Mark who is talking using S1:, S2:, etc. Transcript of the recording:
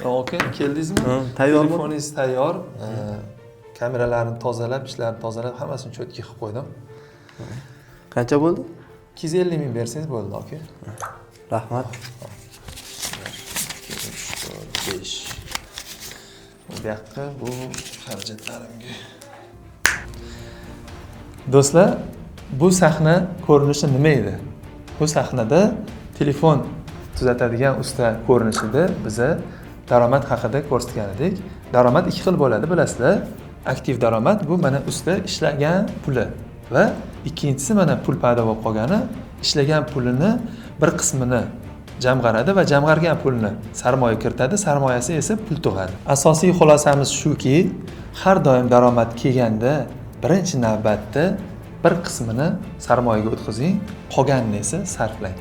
S1: Aka, keldingizmi?
S2: Tayyormi?
S1: Telefoningiz tayyor. Kameralarni tozalab, ishlarini tozalab, hammasini cho'tki qilib qo'ydim.
S2: Qancha bo'ldi?
S1: 250 ming bersangiz bo'ldi, aka.
S2: Rahmat.
S1: 5. Bu yoqqa bu xarajatlarimga. Do'stlar, bu sahna ko'rinishi nima edi? Bu sahnada telefon tuzatadigan usta ko'rinishida biza daromad haqida ko'rsatgan edik. Daromad ikki xil bo'ladi, bilasizlar. Aktiv daromad bu mana usta ishlagan puli va ikkinchisi mana pul paydo bo'lib qolgani, ishlagan pulini bir qismini jamg'aradi va jamg'argan pulni sarmoya kiritadi, sarmoyasi esa pul tug'adi. Asosiy xulosamiz shuki, har doim daromad kelganda birinchi navbatda bir qismini sarmoyaga o'tkazing, qolganini esa sarflang.